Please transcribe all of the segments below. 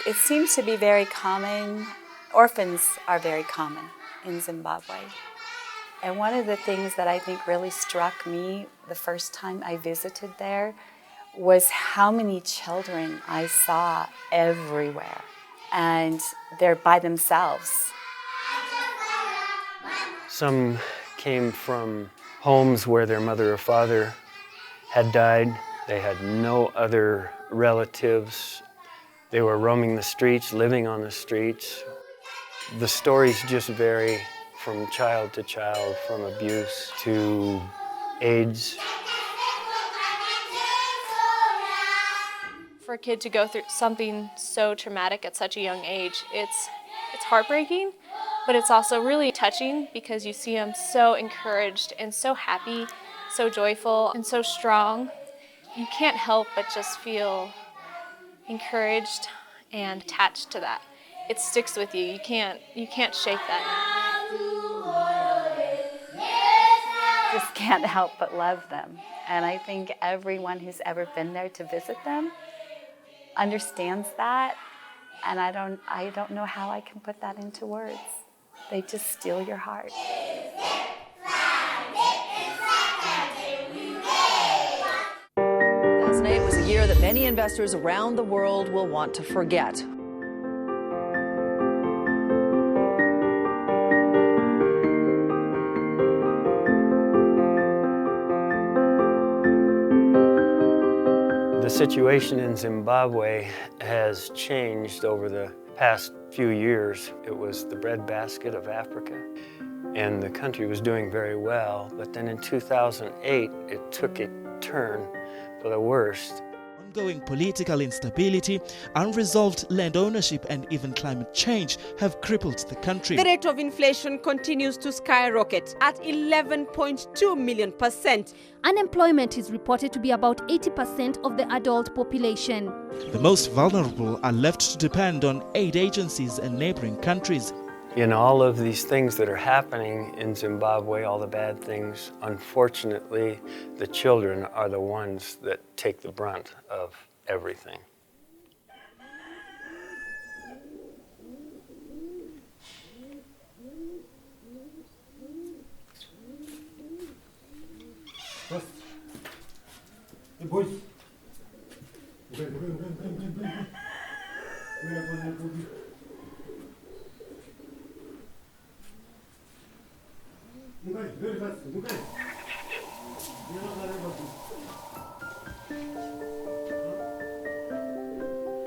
It seems to be very common. Orphans are very common in Zimbabwe. And one of the things that I think really struck me the first time I visited there was how many children I saw everywhere. And they're by themselves. Some came from homes where their mother or father had died. They had no other relatives. They were roaming the streets, living on the streets. The stories just vary from child to child, from abuse to AIDS. For a kid to go through something so traumatic at such a young age, it's heartbreaking, but it's also really touching because you see them so encouraged and so happy, so joyful and so strong. You can't help but just feel encouraged and attached to that. It sticks with you. You can't shake that. Just can't help but love them. And I think everyone who's ever been there to visit them understands that. And I don't know how I can put that into words. They just steal your heart. 2008 was a year that many investors around the world will want to forget. The situation in Zimbabwe has changed over the past few years. It was the breadbasket of Africa, and the country was doing very well. But then in 2008, it took a turn for the worst. Ongoing political instability, unresolved land ownership and even climate change have crippled the country. The rate of inflation continues to skyrocket at 11.2 million%. Unemployment is reported to be about 80% of the adult population. The most vulnerable are left to depend on aid agencies and neighboring countries. In all of these things that are happening in Zimbabwe, all the bad things, unfortunately, the children are the ones that take the brunt of everything. Hey boys.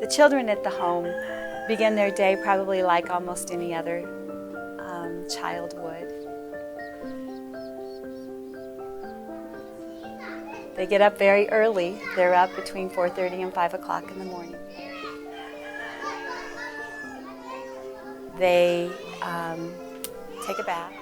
The children at the home begin their day probably like almost any other child would. They get up very early. They're up between 4:30 and 5 o'clock in the morning. They take a bath.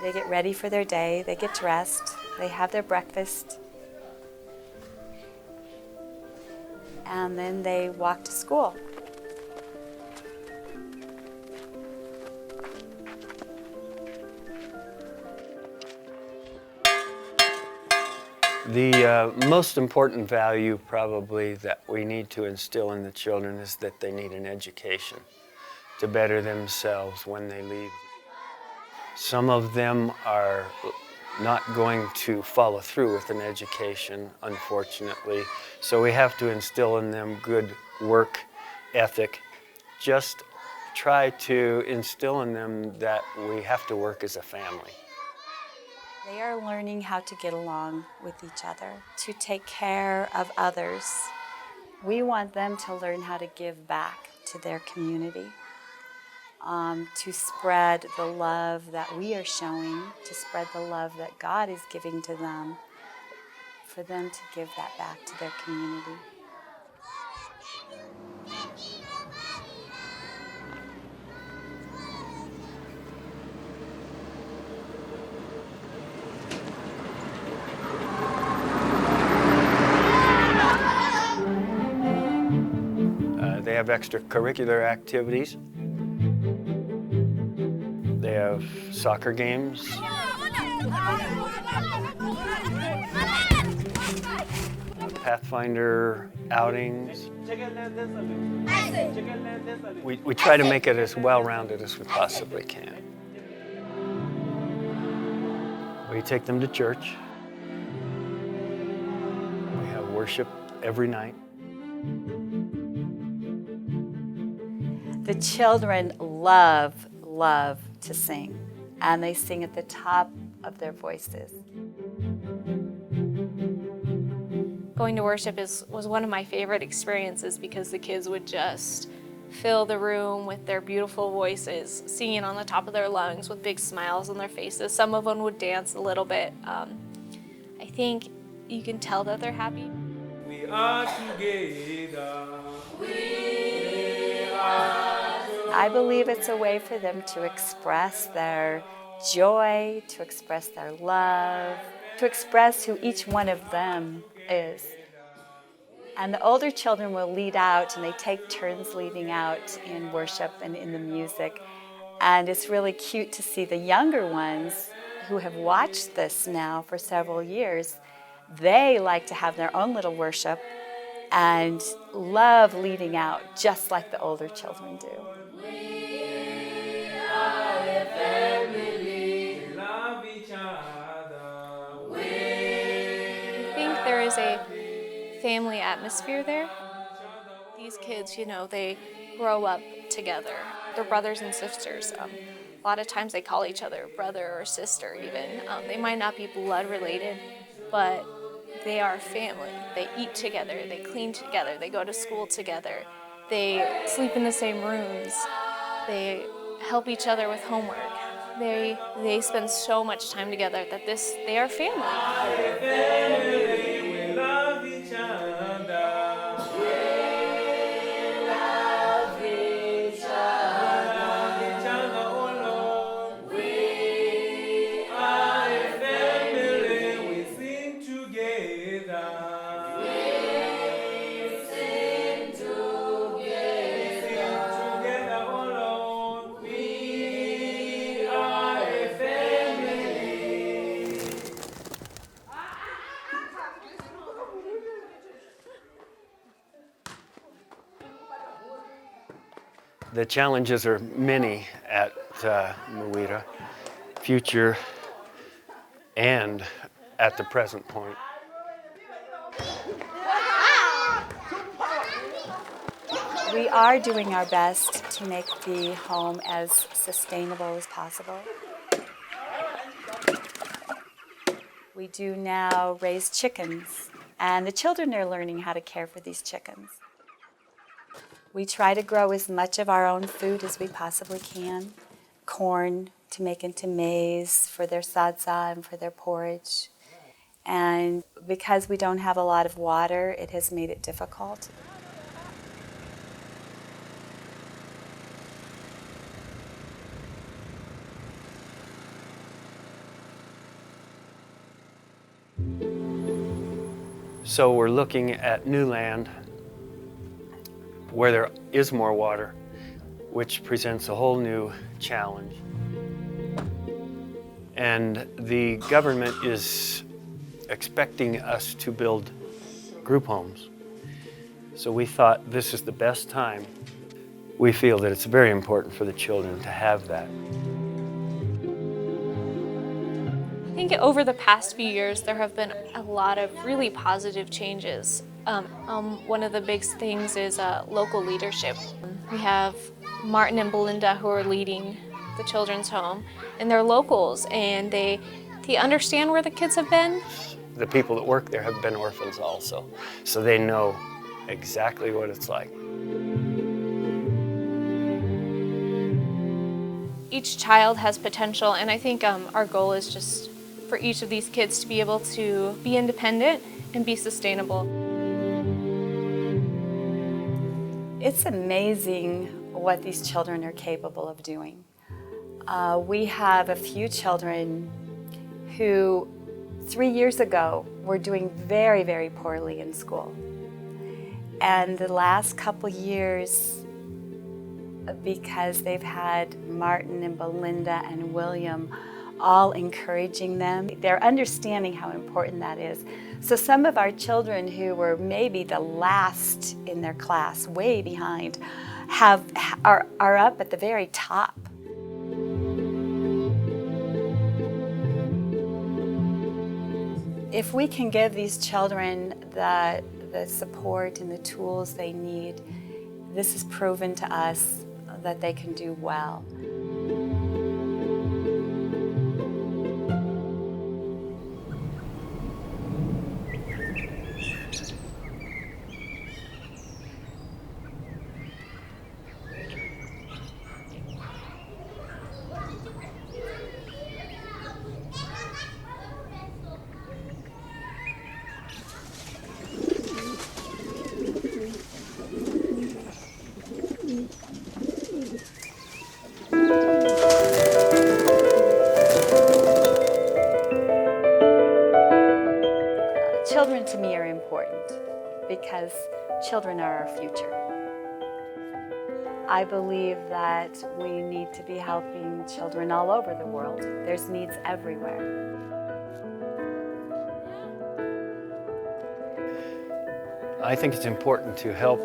They get ready for their day, they get dressed, they have their breakfast, and then they walk to school. The most important value probably that we need to instill in the children is that they need an education to better themselves when they leave. Some of them are not going to follow through with an education, unfortunately. So we have to instill in them good work ethic. Just try to instill in them that we have to work as a family. They are learning how to get along with each other, to take care of others. We want them to learn how to give back to their community. To spread the love that we are showing, to spread the love that God is giving to them, for them to give that back to their community. They have extracurricular activities. They have soccer games. Pathfinder outings. We try to make it as well-rounded as we possibly can. We take them to church. We have worship every night. The children love to sing, and they sing at the top of their voices. Going to worship was one of my favorite experiences because the kids would just fill the room with their beautiful voices, singing on the top of their lungs with big smiles on their faces. Some of them would dance a little bit. I think you can tell that they're happy. We are together. I believe it's a way for them to express their joy, to express their love, to express who each one of them is. And the older children will lead out, and they take turns leading out in worship and in the music. And it's really cute to see the younger ones who have watched this now for several years. They like to have their own little worship and love leading out just like the older children do. I think there is a family atmosphere there. These kids, they grow up together. They're brothers and sisters. A lot of times they call each other brother or sister even. They might not be blood related, but they are family. They eat together, they clean together, they go to school together, they sleep in the same rooms, they help each other with homework. They spend so much time together that they are family. We love each other. The challenges are many at Murwira, future and at the present point. We are doing our best to make the home as sustainable as possible. We do now raise chickens, and the children are learning how to care for these chickens. We try to grow as much of our own food as we possibly can. Corn to make into maize for their sadza and for their porridge. And because we don't have a lot of water, it has made it difficult. So we're looking at new land where there is more water, which presents a whole new challenge. And the government is expecting us to build group homes. So we thought this is the best time. We feel that it's very important for the children to have that. I think over the past few years, there have been a lot of really positive changes. One of the big things is local leadership. We have Martin and Belinda who are leading the children's home, and they're locals, and they understand where the kids have been. The people that work there have been orphans also, so they know exactly what it's like. Each child has potential, and I think our goal is just for each of these kids to be able to be independent and be sustainable. It's amazing what these children are capable of doing. We have a few children who 3 years ago were doing very, very poorly in school. And the last couple years, because they've had Martin and Belinda and William all encouraging them. They're understanding how important that is. So some of our children who were maybe the last in their class, way behind, are up at the very top. If we can give these children the support and the tools they need, this has proven to us that they can do well. Children to me are important because children are our future. I believe that we need to be helping children all over the world. There's needs everywhere. I think it's important to help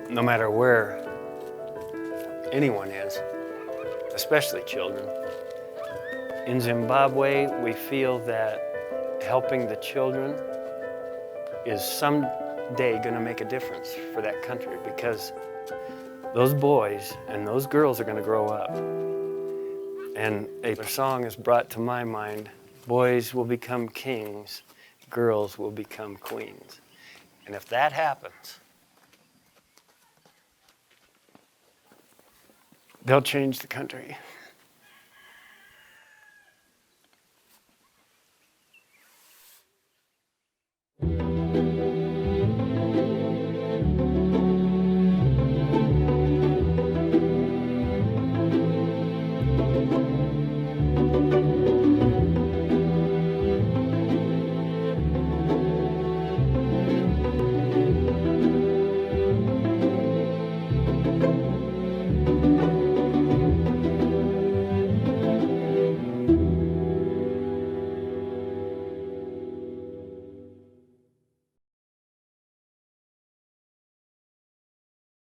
no matter where anyone is, especially children. In Zimbabwe, we feel that helping the children is someday going to make a difference for that country, because those boys and those girls are going to grow up. And a song is brought to my mind, boys will become kings, girls will become queens. And if that happens, they'll change the country.